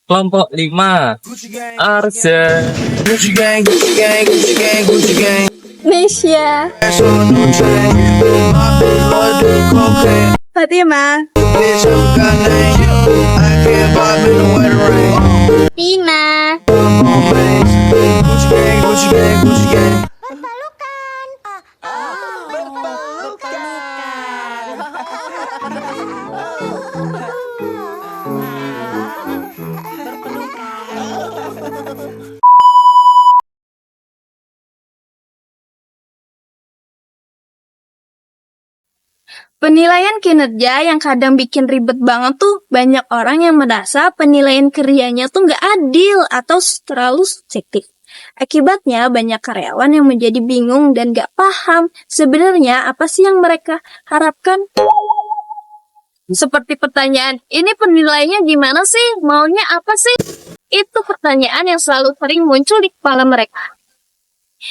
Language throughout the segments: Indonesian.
Kelompok 5 Arza. Gucci gang, Gucci gang, Gucci gang, Gucci gang. Nesya, Ass on no chain. My bitch love do cocaine. Fatima, Bitch, who got name? I can't vibe in the wetter rain. Tina. Up on base. Gucci gang, Gucci gang, Gucci gang. Penilaian kinerja yang kadang bikin ribet banget tuh, banyak orang yang merasa penilaian kerjanya tuh nggak adil atau terlalu subjektif. Akibatnya banyak karyawan yang menjadi bingung dan nggak paham sebenarnya apa sih yang mereka harapkan. Seperti pertanyaan, ini penilaiannya gimana sih? Maunya apa sih? Itu pertanyaan yang selalu sering muncul di kepala mereka.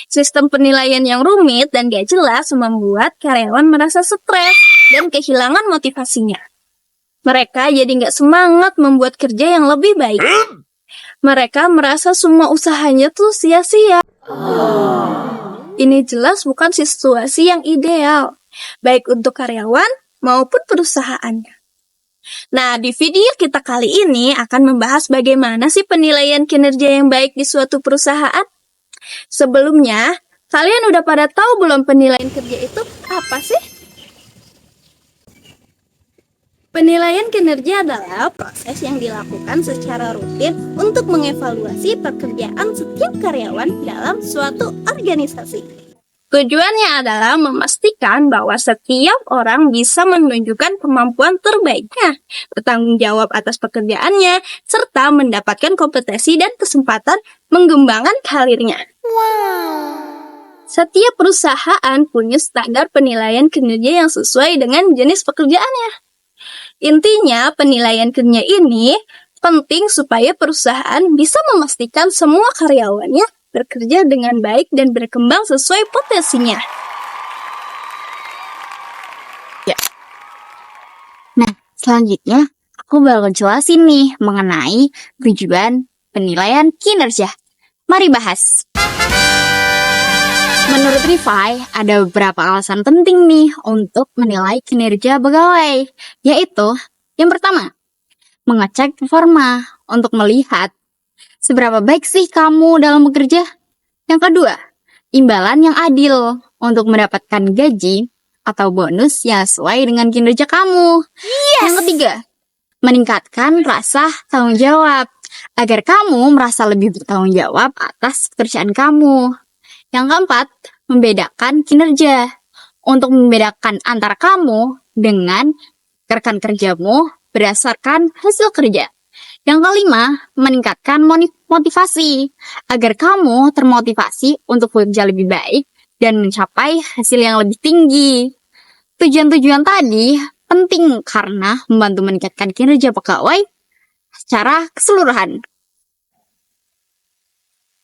Sistem penilaian yang rumit dan gak jelas membuat karyawan merasa stres dan kehilangan motivasinya. Mereka jadi gak semangat membuat kerja yang lebih baik. Mereka merasa semua usahanya tuh sia-sia. Ini jelas bukan situasi yang ideal, baik untuk karyawan maupun perusahaannya. Nah, di video kita kali ini akan membahas bagaimana sih penilaian kinerja yang baik di suatu perusahaan. Sebelumnya, kalian udah pada tahu belum penilaian kerja itu apa sih? Penilaian kinerja adalah proses yang dilakukan secara rutin untuk mengevaluasi pekerjaan setiap karyawan dalam suatu organisasi. Tujuannya adalah memastikan bahwa setiap orang bisa menunjukkan kemampuan terbaiknya, bertanggung jawab atas pekerjaannya, serta mendapatkan kompetensi dan kesempatan mengembangkan karirnya. Setiap perusahaan punya standar penilaian kinerja yang sesuai dengan jenis pekerjaannya. Intinya, penilaian kinerja ini penting supaya perusahaan bisa memastikan semua karyawannya bekerja dengan baik dan berkembang sesuai potensinya. Nah, selanjutnya aku bakal jelasin nih mengenai tujuan penilaian kinerja. Mari bahas. Menurut Rifai, ada beberapa alasan penting nih untuk menilai kinerja pegawai, yaitu yang pertama, mengecek performa untuk melihat seberapa baik sih kamu dalam bekerja. Yang kedua, imbalan yang adil untuk mendapatkan gaji atau bonus yang sesuai dengan kinerja kamu. Yang ketiga, meningkatkan rasa tanggung jawab agar kamu merasa lebih bertanggung jawab atas pekerjaan kamu. Yang keempat, membedakan kinerja untuk membedakan antara kamu dengan rekan kerjamu berdasarkan hasil kerja. Yang kelima, meningkatkan motivasi agar kamu termotivasi untuk bekerja lebih baik dan mencapai hasil yang lebih tinggi. Tujuan-tujuan tadi penting karena membantu meningkatkan kinerja pegawai secara keseluruhan.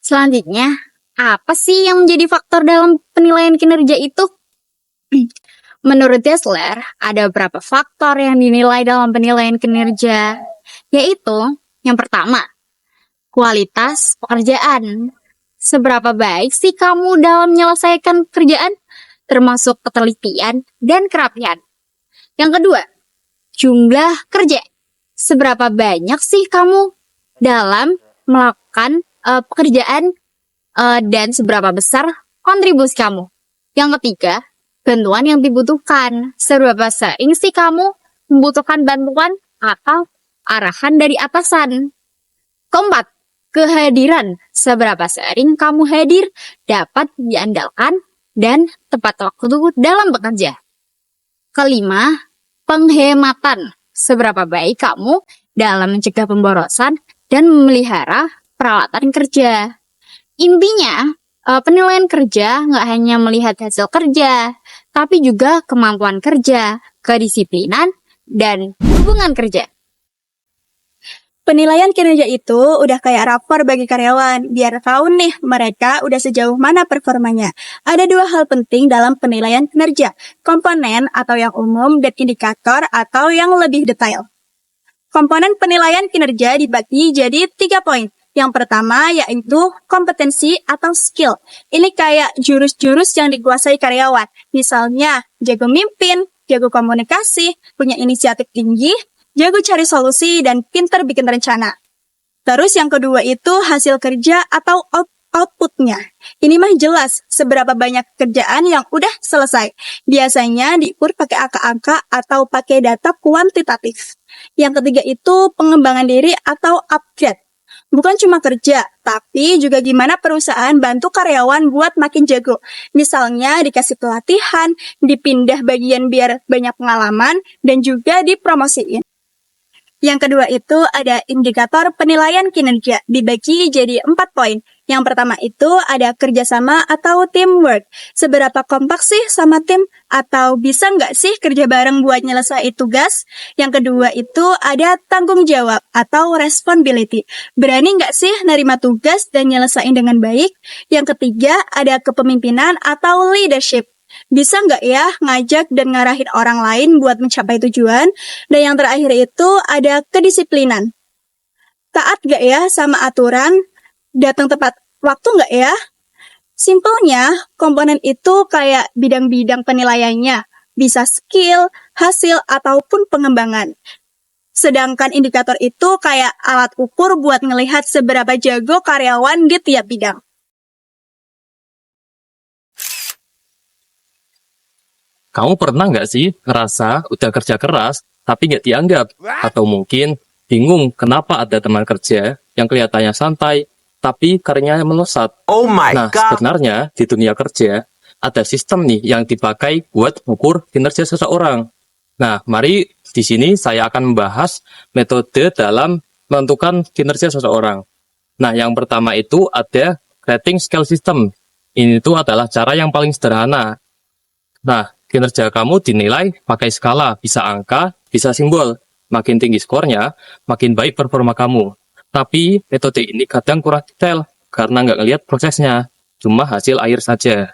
Selanjutnya, apa sih yang menjadi faktor dalam penilaian kinerja itu? Menurut Dassler, ada beberapa faktor yang dinilai dalam penilaian kinerja, yaitu yang pertama, kualitas pekerjaan. Seberapa baik sih kamu dalam menyelesaikan pekerjaan, termasuk ketelitian dan kerapian. Yang kedua, jumlah kerja. Seberapa banyak sih kamu dalam melakukan pekerjaan dan seberapa besar kontribusi kamu. Yang ketiga, bantuan yang dibutuhkan. Seberapa sering sih kamu membutuhkan bantuan atau arahan dari atasan. Keempat, kehadiran. Seberapa sering kamu hadir dapat diandalkan dan tepat waktu dalam bekerja. Kelima, penghematan. Seberapa baik kamu dalam mencegah pemborosan dan memelihara peralatan kerja. Intinya, penilaian kerja nggak hanya melihat hasil kerja, tapi juga kemampuan kerja, kedisiplinan, dan hubungan kerja. Penilaian kinerja itu udah kayak rapor bagi karyawan, biar tahu nih mereka udah sejauh mana performanya. Ada dua hal penting dalam penilaian kinerja, komponen atau yang umum dan indikator atau yang lebih detail. Komponen penilaian kinerja dibagi jadi 3 poin. Yang pertama yaitu kompetensi atau skill. Ini kayak jurus-jurus yang dikuasai karyawan. Misalnya, jago mimpin, jago komunikasi, punya inisiatif tinggi, jago cari solusi, dan pinter bikin rencana. Terus yang kedua itu hasil kerja atau outputnya. Ini mah jelas seberapa banyak kerjaan yang udah selesai. Biasanya diukur pakai angka-angka atau pakai data kuantitatif. Yang ketiga itu pengembangan diri atau upgrade. Bukan cuma kerja, tapi juga gimana perusahaan bantu karyawan buat makin jago. Misalnya dikasih pelatihan, dipindah bagian biar banyak pengalaman, dan juga dipromosiin. Yang kedua itu ada indikator penilaian kinerja, dibagi jadi 4 poin. Yang pertama itu ada kerjasama atau teamwork. Seberapa kompak sih sama tim? Atau bisa nggak sih kerja bareng buat nyelesain tugas? Yang kedua itu ada tanggung jawab atau responsibility. Berani nggak sih nerima tugas dan nyelesain dengan baik? Yang ketiga ada kepemimpinan atau leadership. Bisa nggak ya ngajak dan ngarahin orang lain buat mencapai tujuan? Dan yang terakhir itu ada kedisiplinan. Taat nggak ya sama aturan? Datang tepat waktu nggak ya? Simpelnya, komponen itu kayak bidang-bidang penilaiannya. Bisa skill, hasil, ataupun pengembangan. Sedangkan indikator itu kayak alat ukur buat ngelihat seberapa jago karyawan di tiap bidang. Kamu pernah nggak sih ngerasa udah kerja keras, tapi nggak dianggap? Atau mungkin bingung kenapa ada teman kerja yang kelihatannya santai, tapi karyanya melesat. Oh my Nah, god. sebenarnya di dunia kerja, ada sistem nih yang dipakai buat ukur kinerja seseorang. Nah, mari di sini saya akan membahas metode dalam menentukan kinerja seseorang. Nah, yang pertama itu ada rating scale system. Ini tuh adalah cara yang paling sederhana. Nah, kinerja kamu dinilai pakai skala, bisa angka, bisa simbol. Makin tinggi skornya, makin baik performa kamu. Tapi metode ini kadang kurang detail, karena nggak ngelihat prosesnya, cuma hasil akhir saja.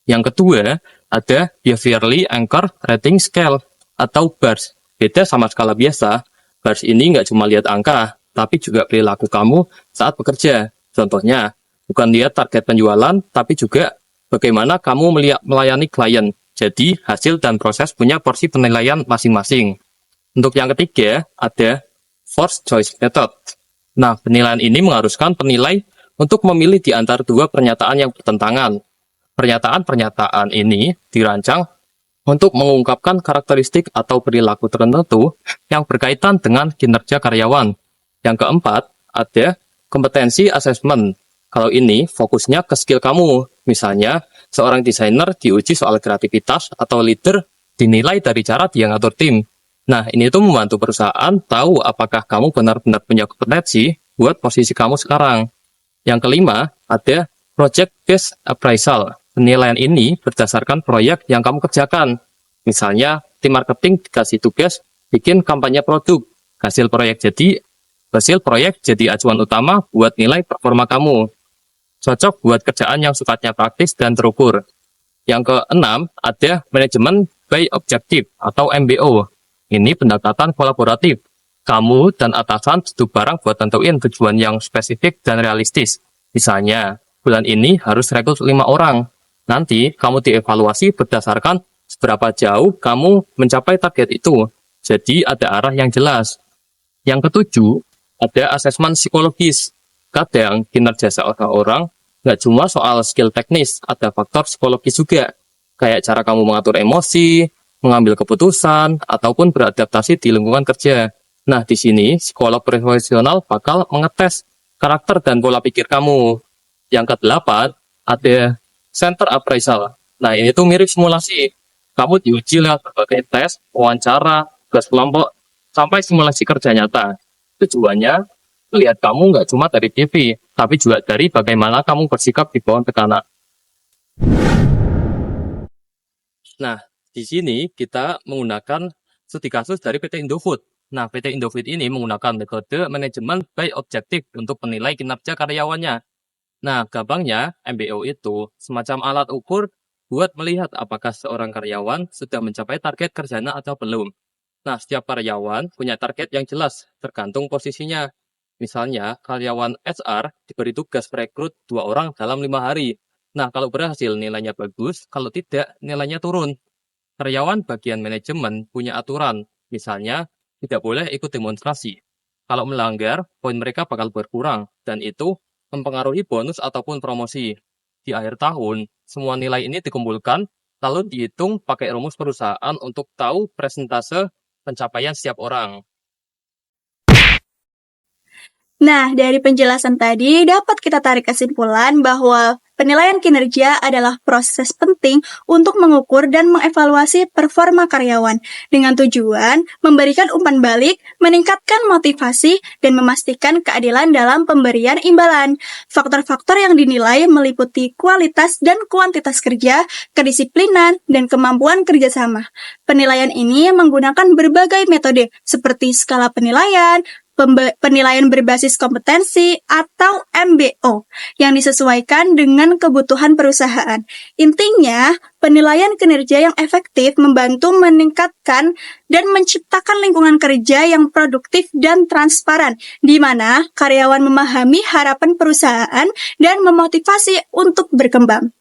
Yang kedua, ada Behaviorally Anchored Rating Scale, atau BARS. Beda sama skala biasa, BARS ini nggak cuma lihat angka, tapi juga perilaku kamu saat bekerja. Contohnya, bukan lihat target penjualan, tapi juga bagaimana kamu melayani klien. Jadi, hasil dan proses punya porsi penilaian masing-masing. Untuk yang ketiga, ada Forced Choice Method. Nah, penilaian ini mengharuskan penilai untuk memilih di antara dua pernyataan yang bertentangan. Pernyataan-pernyataan ini dirancang untuk mengungkapkan karakteristik atau perilaku tertentu yang berkaitan dengan kinerja karyawan. Yang keempat, ada Kompetensi Assessment. Kalau ini fokusnya ke skill kamu. Misalnya, seorang desainer diuji soal kreativitas atau leader dinilai dari cara dia ngatur tim. Nah, ini tuh membantu perusahaan tahu apakah kamu benar-benar punya kompetensi buat posisi kamu sekarang. Yang kelima, ada Project Based Appraisal. Penilaian ini berdasarkan proyek yang kamu kerjakan. Misalnya, tim marketing dikasih tugas bikin kampanye produk. Hasil proyek jadi acuan utama buat nilai performa kamu. Cocok buat kerjaan yang sifatnya praktis dan terukur. Yang keenam, ada manajemen by objective atau MBO. Ini pendekatan kolaboratif. Kamu dan atasan duduk bareng buat tentuin tujuan yang spesifik dan realistis. Misalnya, bulan ini harus rekrut 5 orang. Nanti, kamu dievaluasi berdasarkan seberapa jauh kamu mencapai target itu. Jadi, ada arah yang jelas. Yang ketujuh, ada asesmen psikologis. Kadang, kinerja seorang nggak cuma soal skill teknis, ada faktor psikologis juga. Kayak cara kamu mengatur emosi, mengambil keputusan, ataupun beradaptasi di lingkungan kerja. Nah, di sini, psikolog profesional bakal mengetes karakter dan pola pikir kamu. Yang kedelapan, ada Center Appraisal. Nah, ini tuh mirip simulasi. Kamu diuji lewat berbagai tes, wawancara, tugas kelompok, sampai simulasi kerja nyata. Tujuannya, lihat kamu nggak cuma dari TV, tapi juga dari bagaimana kamu bersikap di bawah tekanan. Nah, di sini kita menggunakan studi kasus dari PT Indofood. Nah, PT Indofood ini menggunakan metode manajemen by objektif untuk menilai kinerja karyawannya. Nah, gampangnya, MBO itu semacam alat ukur buat melihat apakah seorang karyawan sudah mencapai target kerjanya atau belum. Nah, setiap karyawan punya target yang jelas, tergantung posisinya. Misalnya, karyawan HR diberi tugas merekrut 2 orang dalam 5 hari. Nah, kalau berhasil nilainya bagus, kalau tidak nilainya turun. Karyawan bagian manajemen punya aturan, misalnya tidak boleh ikut demonstrasi. Kalau melanggar, poin mereka bakal berkurang, dan itu mempengaruhi bonus ataupun promosi. Di akhir tahun, semua nilai ini dikumpulkan, lalu dihitung pakai rumus perusahaan untuk tahu presentase pencapaian setiap orang. Nah, dari penjelasan tadi dapat kita tarik kesimpulan bahwa penilaian kinerja adalah proses penting untuk mengukur dan mengevaluasi performa karyawan dengan tujuan memberikan umpan balik, meningkatkan motivasi, dan memastikan keadilan dalam pemberian imbalan. Faktor-faktor yang dinilai meliputi kualitas dan kuantitas kerja, kedisiplinan, dan kemampuan kerjasama. Penilaian ini menggunakan berbagai metode seperti skala penilaian, penilaian berbasis kompetensi atau MBO yang disesuaikan dengan kebutuhan perusahaan. Intinya, penilaian kinerja yang efektif membantu meningkatkan dan menciptakan lingkungan kerja yang produktif dan transparan, di mana karyawan memahami harapan perusahaan dan memotivasi untuk berkembang.